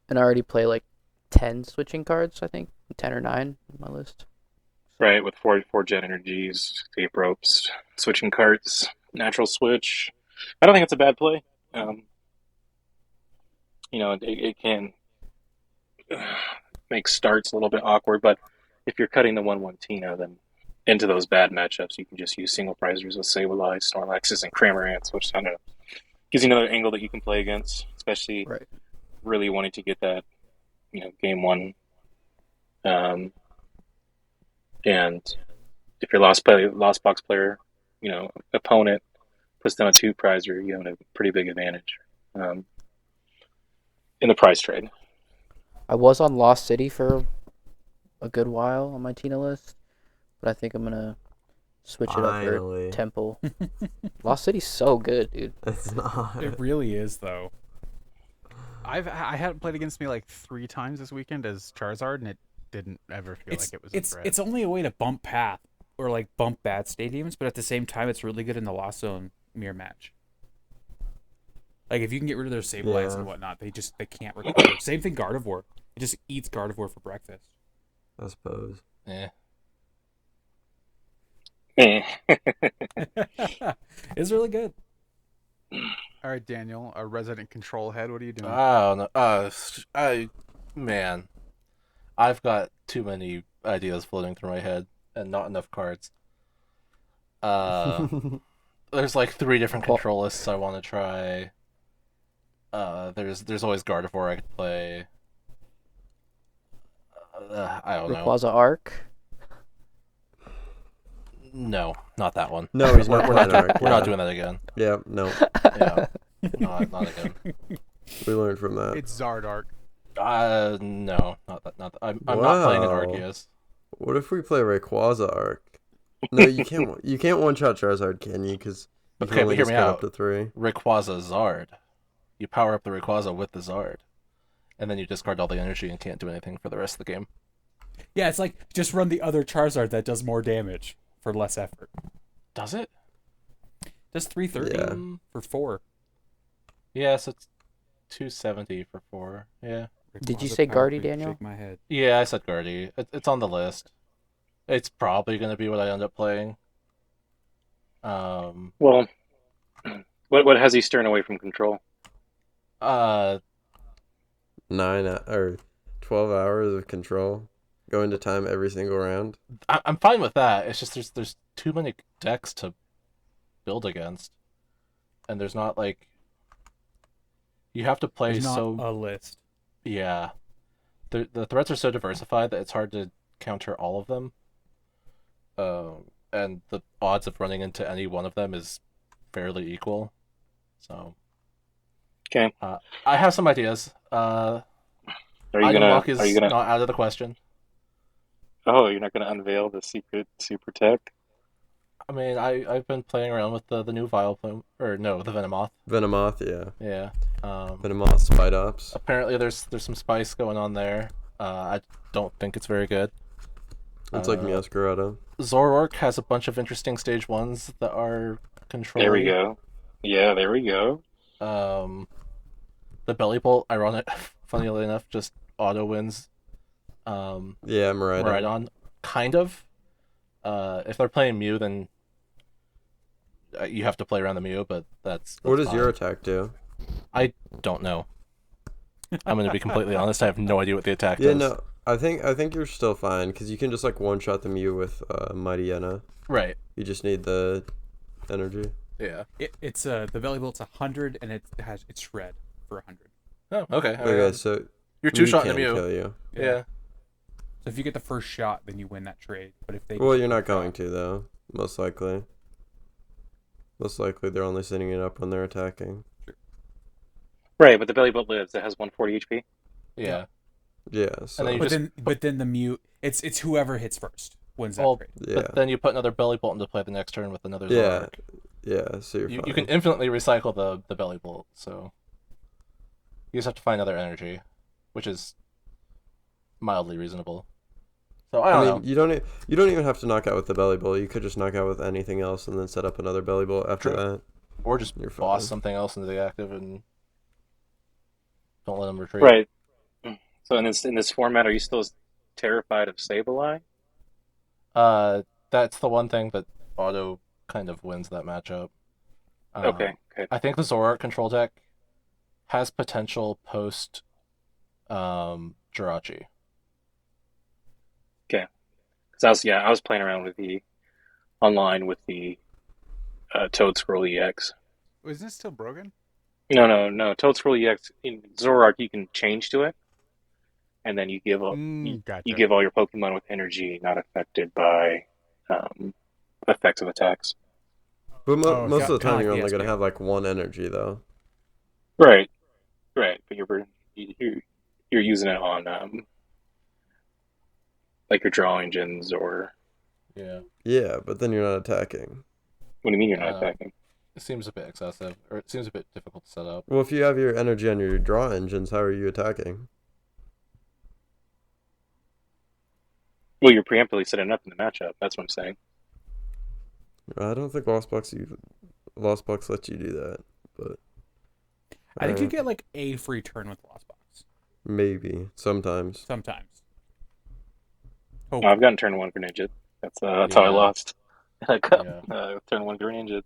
And I already play like 10 switching cards, I think. 10 or 9 on my list. Right, with four jet energies, escape ropes, switching carts, natural switch. I don't think it's a bad play. It can make starts a little bit awkward, but if you're cutting the 1-1 Tina, then into those bad matchups, you can just use single prizers with Sableye, Snorlaxes, and Cramorants, which I don't know, gives you another angle that you can play against, especially Right. really wanting to get that, game 1. And if your lost box player, opponent puts down a 2 prizer, you have a pretty big advantage. in the prize trade. I was on Lost City for a good while on my Tina list, but I think I'm gonna switch it up for Finally. Temple. Lost City's so good, dude. It's not. It really is, though. I had it played against me like 3 times this weekend as Charizard, and it didn't ever feel like it was a threat. It's only a way to bump path or like bump bad stadiums, but at the same time, it's really good in the Lost Zone mirror match. Like if you can get rid of their Sableyes and whatnot, they can't recover. Same thing, Gardevoir. It just eats Gardevoir for breakfast. I suppose. Yeah. It's really good. All right, Daniel, our resident control head. What are you doing? I don't know. Man, I've got too many ideas floating through my head and not enough cards. There's like 3 different control lists I want to try. There's always Gardevoir I could play. I don't know. Rayquaza Arc. No, not that one. No, he's not. We're not doing that again. Yeah, no. Yeah, not again. We learned from that. It's Zardark. No, not that. I'm not playing an Wow. Arceus. What if we play Rayquaza Arc? No, you can't. You can't one shot Charizard, can you? Because you can Okay, only but hear just me get out. up to 3. Rayquaza Zard. You power up the Rayquaza with the Zard, and then you discard all the energy and can't do anything for the rest of the game. Yeah, it's like just run the other Charizard that does more damage for less effort. Does it? Does 330 Yeah. for 4. Yes, it's 270 for 4. Yeah. Did you Rayquaza say Power Guardy, Creep, Daniel? Shake my head. Yeah, I said Guardy. It's on the list. It's probably going to be what I end up playing. Well, what has he steering away from control? 9 or 12 hours of control, going to time every single round. I'm fine with that. It's just there's too many decks to build against, and there's not like you have to play There's not so a list. yeah. The threats are so diversified that it's hard to counter all of them. And the odds of running into any one of them is fairly equal. So Okay. I have some ideas. Are you Item gonna? lock is Are you gonna? not out of the question. Oh, you're not gonna unveil the secret super tech? I mean, I've been playing around with the new Vileplume, or no, the Venomoth. Venomoth, yeah. Yeah. Venomoth, Spite Ops. Apparently, there's some spice going on there. I don't think it's very good. It's like Meowscarada. Zoroark has a bunch of interesting stage 1s that are controlled. There we go. Yeah, there we go. The Belly Bolt, funnily enough, just auto wins. Yeah, Miraidon. Miraidon, kind of. If they're playing Mew, then you have to play around the Mew, but that's What does fine. your attack do? I don't know. I'm going to be completely honest. I have no idea what the attack Yeah, does. no, I think you're still fine because you can just like one shot the Mew with Mighty Yenna. Right. You just need the energy. Yeah. It's the belly bolt's 100 and it's shred for 100. Oh, okay. Okay, so You're Mew two-shot in can't the Mew. kill you. Yeah. So if you get the first shot, then you win that trade. But if they Well, you're not going to though. Most likely. Most likely, they're only setting it up when they're attacking. Right, but the belly bolt lives. It has 140 HP. Yeah. Yeah. So then you but then the Mew, it's whoever hits first wins that Well, trade. yeah, But then you put another Belly Bolt into play the next turn with another yeah, Zoroark. yeah. So you're You fine. can infinitely recycle the Belly Bolt, so you just have to find other energy, which is mildly reasonable. So I don't know. You don't even have to knock out with the belly bolt. You could just knock out with anything else and then set up another belly bolt after True. that. Or just You're boss fine. something else into the active and don't let them retreat. Right. So in this format, are you still terrified of Sableye? That's the one thing that auto kind of wins that matchup. Okay. I think the Zoroark control deck has potential post Jirachi. Because I was playing around with the online with the Toad Scroll EX. Isn't it still broken? No. Toad Scroll EX in Zoroark you can change to it, and then you give all Gotcha. you give all your Pokemon with energy not affected by effects of attacks. But Oh, most of the kinda time, you're like only the gonna SP. have like one energy though. Right. But you're using it on like your draw engines or. Yeah. Yeah, but then you're not attacking. What do you mean you're not attacking? It seems a bit excessive, or it seems a bit difficult to set up. Well, if you have your energy on your draw engines, how are you attacking? Well, you're preemptively setting up in the matchup. That's what I'm saying. I don't think Lost Box lets you do that, but I think you get like a free turn with Lost Box. maybe sometimes. Sometimes. Oh, I've gotten turn 1 Greninja. That's how I lost. I got turn 1 Greninja.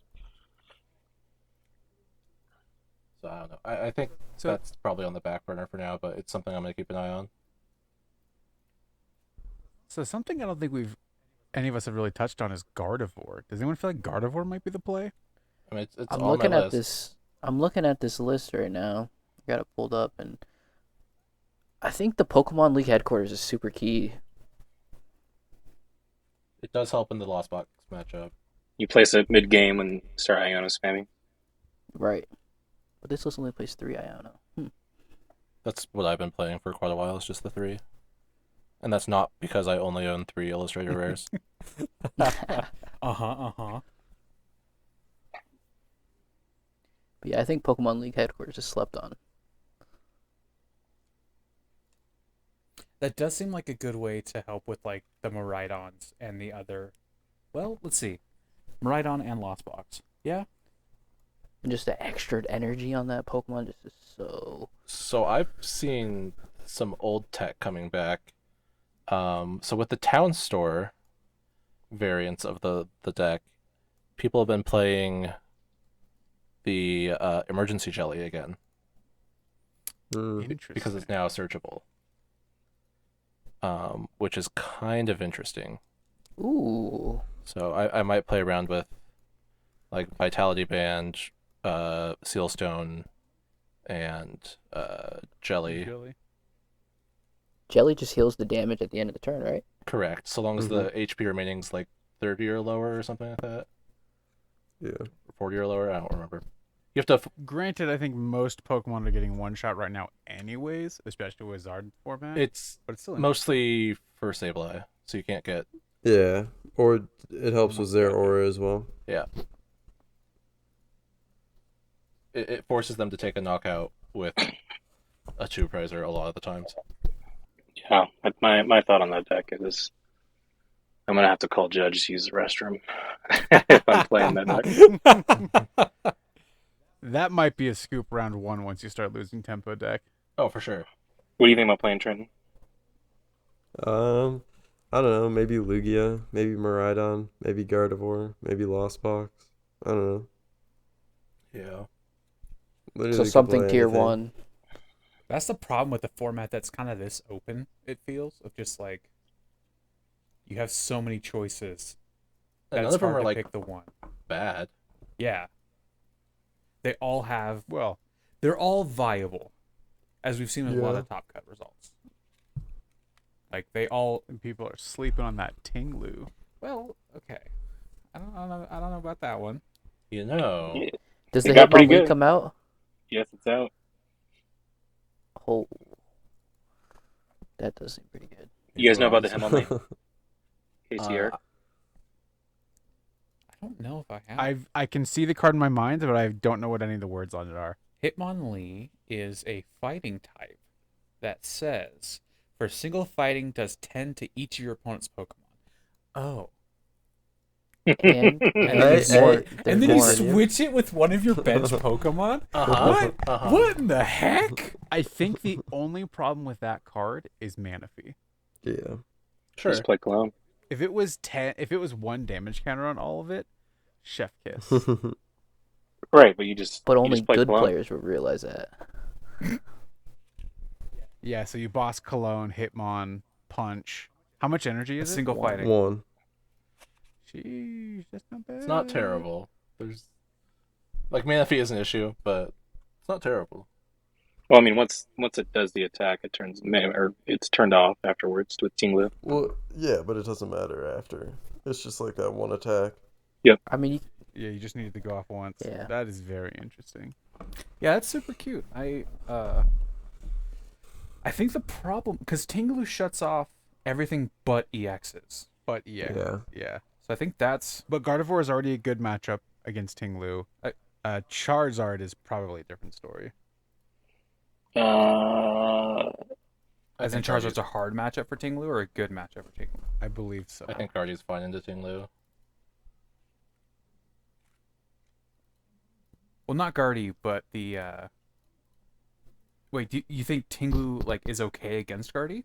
So I don't know. I think that's probably on the back burner for now, but it's something I'm going to keep an eye on. So something I don't think any of us have really touched on is Gardevoir. Does anyone feel like Gardevoir might be the play? I mean, it's I'm on looking my at list. I'm looking at this list right now. I got it pulled up, and I think the Pokemon League headquarters is super key. It does help in the Lost Box matchup. You place it mid-game and start Iono spamming. Right. But this list only plays 3 Iono. That's what I've been playing for quite a while. It's just the 3. And that's not because I only own 3 Illustrator Rares. Uh-huh. But yeah, I think Pokemon League headquarters is slept on. That does seem like a good way to help with like the Miraidons and the other. Well, let's see. Miraidon and Lost Box. Yeah. And just the extra energy on that Pokemon just is so... So I've seen some old tech coming back. So with the town store variants of the deck, people have been playing the emergency jelly again. Interesting. Because it's now searchable. Which is kind of interesting. Ooh. So I might play around with like Vitality Band, Sealstone, and Jelly. Jelly just heals the damage at the end of the turn, right? Correct. So long as the HP remaining is like 30 or lower or something like that. Yeah. 40 or lower, I don't remember. You have to... Granted, I think most Pokemon are getting one shot right now anyways, especially with Zard format. But it's still mostly for Sableye, so you can't get... Yeah, or it helps with their aura as well. Yeah. It forces them to take a knockout with a 2-prizer a lot of the times. Yeah, my thought on that deck is I'm going to have to call Judge to use the restroom if I'm playing that deck. That might be a scoop round 1 once you start losing tempo deck. Oh, for sure. What do you think about playing Trenton? I don't know. Maybe Lugia, maybe Miraidon, maybe Gardevoir, maybe Lost Box. I don't know. Yeah. Literally So could something play tier anything. 1. That's the problem with the format that's kind of this open, it feels, of just like you have so many choices. And none It's of them hard are to like pick the one. bad. Yeah. They all have, well, they're all viable, as we've seen with a lot of top cut results. Like people are sleeping on that Tinglu. Well, okay. I don't know about that one. You know. Yeah. Does It the got pretty Hitmon League good. come out? Yes, it's out. Oh. That does seem pretty good. You guys know about the Hitmonlee? KCR? I don't know if I have. I can see the card in my mind, but I don't know what any of the words on it are. Hitmonlee is a fighting type that says, for single fighting, does 10 to each of your opponent's Pokemon. Oh. And there's more. And then more. you switch it with one of your bench Pokemon? What in the heck? I think the only problem with that card is mana fee. Yeah. Sure. Just play Clown. If it was 1 damage counter on all of it, chef kiss. Right, but you just Only play good Cologne. players would realize that. Yeah, so you boss Cologne, Hitmon, Punch. How much energy is it? Single One. fighting. 1. Jeez, that's not bad. It's not terrible. There's like mana fee is an issue, but it's not terrible. Well, I mean, once it does the attack, it turns or it's turned off afterwards with Tinglu. Well, yeah, but it doesn't matter after. It's just like that one attack. I mean, Yeah, you just needed to go off once. Yeah. That is very interesting. Yeah, that's super cute. I think the problem, because Tinglu shuts off everything but EXs. But yeah. So I think that's... But Gardevoir is already a good matchup against Tinglu. Charizard is probably a different story. As in Charizard's a hard matchup for Tinglu or a good matchup for Tinglu? I believe so. I think Guardi's fine into Tinglu. Well, not Guardy, but the... Wait, do you think Tinglu like is okay against Guardy?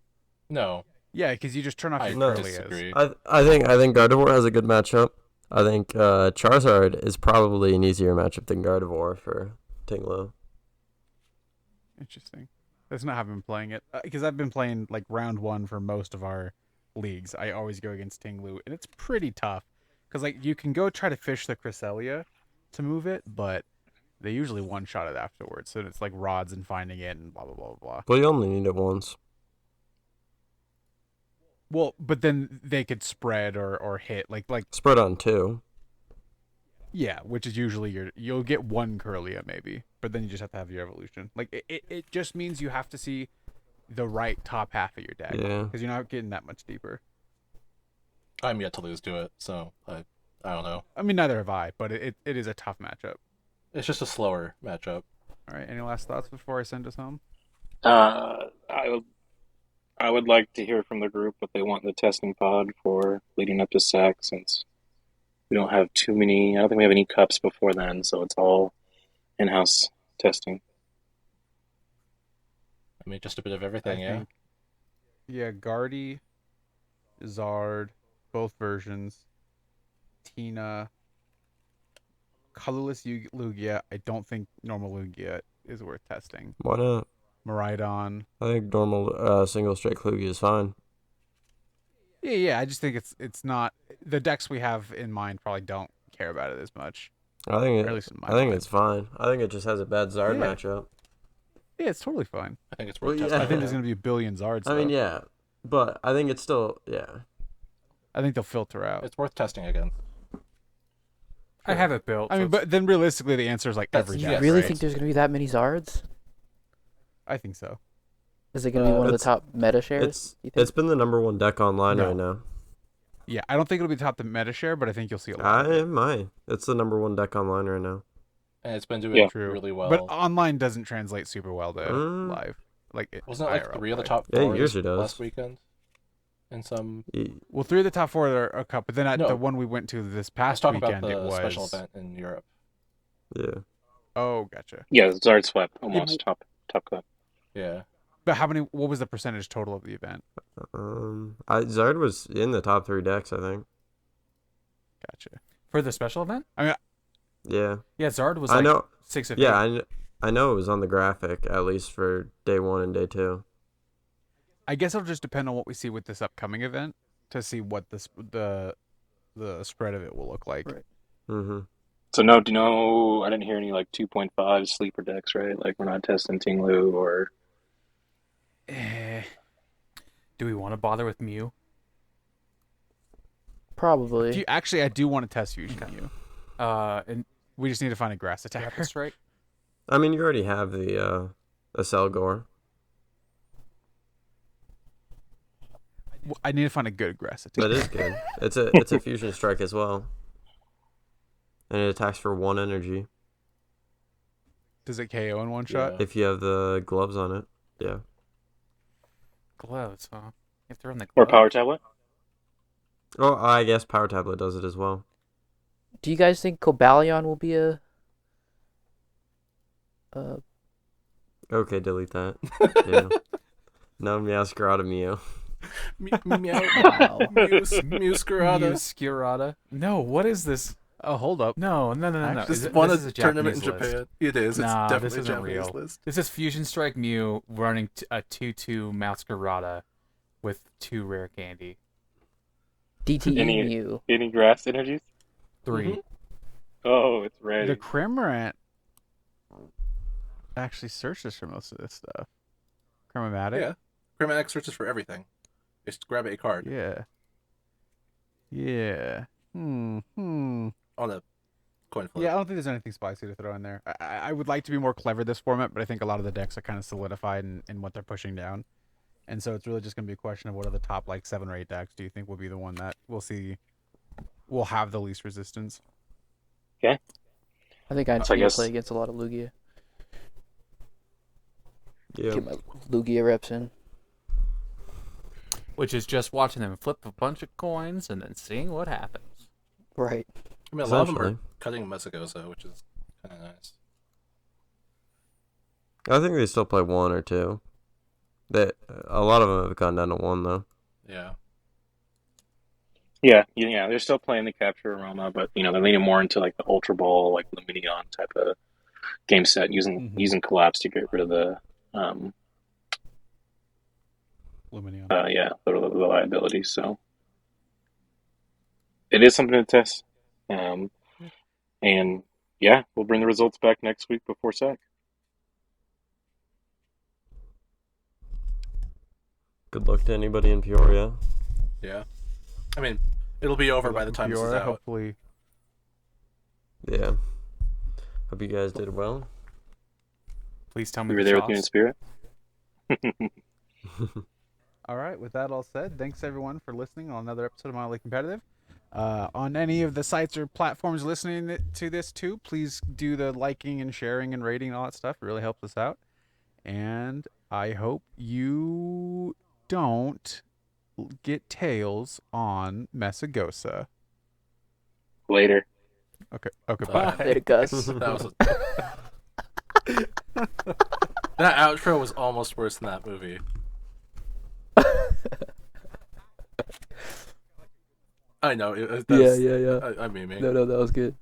No. Yeah, because you just turn off I your disagree. I think Gardevoir has a good matchup. I think Charizard is probably an easier matchup than Gardevoir for Tinglu. Interesting. That's not how I've been playing it. Because I've been playing like round 1 for most of our leagues. I always go against Tinglu, and it's pretty tough. Because like you can go try to fish the Cresselia to move it, but they usually one-shot it afterwards. So it's like rods and finding it and blah, blah, blah, blah. But you only need it once. Well, but then they could spread or hit. Like Spread on 2. yeah, which is usually you'll get one Curlia maybe, but then you just have to have your evolution. Like it just means you have to see the right top half of your deck. Yeah. Because you're not getting that much deeper. I'm yet to lose to it, so I don't know. I mean, neither have I, but it is a tough matchup. It's just a slower matchup. All right, any last thoughts before I send us home? I would like to hear from the group what they want in the testing pod for leading up to SAC, since we don't have too many. I don't think we have any cups before then, so it's all in-house testing. I mean, just a bit of everything, I yeah. think- Yeah, Guardy, Zard, both versions, Tina, colorless Lugia. I don't think normal Lugia is worth testing. Why not? Miraidon. I think normal single straight Klugi is fine. Yeah. I just think it's not the decks we have in mind probably don't care about it as much. I think Or at least in my I think mind. it's fine. I think it just has a bad Zard Yeah. matchup. Yeah, it's totally fine. I think it's Well, worth yeah. testing. I think there's gonna be a billion Zards. I mean, though. yeah, but I think it's still I think they'll filter out. It's worth testing again. I have it built. I mean, but then realistically, the answer is like every That's- deck. You really right? think there's gonna be that many Zards? I think so. Is it gonna be one of the It's- top meta shares? you think? It's been the number 1 deck online No. right now. Yeah, I don't think it'll be top the meta share, but I think you'll see a lot. It might. It's the number 1 deck online right now. And it's been doing Yeah. True. really well. But online doesn't translate super well to live. Like Wasn't it like IRL 3 of the play. top Yeah, 4 it usually does. last weekend? In some... Well, 3 of the top 4 are a cup, but then at No. the one we went to this I was past talking weekend, about it the was special event in Europe. Yeah. Oh, gotcha. Yeah, Zard swept almost top cup. Yeah. But how many? What was the percentage total of the event? Zard was in the top 3 decks, I think. Gotcha. for the special event, Yeah. yeah, Zard was I like know. 6 of 8. Yeah, I know it was on the graphic at least for day 1 and day 2. I guess it'll just depend on what we see with this upcoming event to see what the spread of it will look like. Right. Mm-hmm. So no, do you know? I didn't hear any like 2.5 sleeper decks, right? Like we're not testing Tinglu or Do we want to bother with Mew? Probably. I do want to test Fusion Mew. And We just need to find a grass Rapid attacker. Strike. I mean, you already have the Selgor. I need to find a good grass attacker. That is good. It's a fusion strike as well, and it attacks for 1 energy Does it KO in one shot? Yeah. if you have the gloves on it. Yeah. Gloves, huh? You have to run the or glove. power tablet. Oh, I guess Power Tablet does it as well. Do you guys think Cobalion will be a Okay, delete that. Yeah. No Meowscarada Mew. Meow. Wow. Muscarada. No, what is this? Oh, hold up. No. Actually, This This won a tournament in Japan. It is. Nah, it's this definitely isn't Japanese real. list. This is Fusion Strike Mew running a 2/2 Masquerada with 2 rare candy. DTE Any- Mew? Any grass energies? 3. Oh, it's ready. The Cramorant actually searches for most of this stuff. Cramomatic? Yeah. Chromatic searches for everything. Just grab a card Yeah. Yeah. on a coin flip. Yeah, I don't think there's anything spicy to throw in there. I would like to be more clever this format, but I think a lot of the decks are kind of solidified in what they're pushing down. And so it's really just going to be a question of what are the top, like, 7 or 8 decks do you think will be the one that we'll see will have the least resistance? I think I need So I to guess- play against a lot of Lugia. Yeah. Get my Lugia reps in. Which is just watching them flip a bunch of coins and then seeing what happens. Right. I mean, a lot of them are Essentially. cutting Mesagosa, which is kind of nice. I think they still play 1 or 2. A lot of them have gone down to 1 though. Yeah. Yeah, they're still playing the capture aroma, but they're leaning more into like the Ultra Ball, like Luminion type of game set, using collapse to get rid of the Luminion. the liability. So it is something to test, and we'll bring the results back next week before SAC. Good luck to anybody in Peoria. Yeah. I mean, it'll be over by the time this is Fiora, out. hopefully. Yeah. Hope you guys did well. Please tell me We were the there with you in sauce. spirit. All right, with that all said, thanks everyone for listening on another episode of Mildly Competitive. On any of the sites or platforms listening to this too, please do the liking and sharing and rating and all that stuff. It really helps us out. And I hope you don't get tails on Mesagosa. Later. Okay, bye. Later, Gus. That was that outro was almost worse than that movie. I know. Yeah. I'm memeing. No, that was good.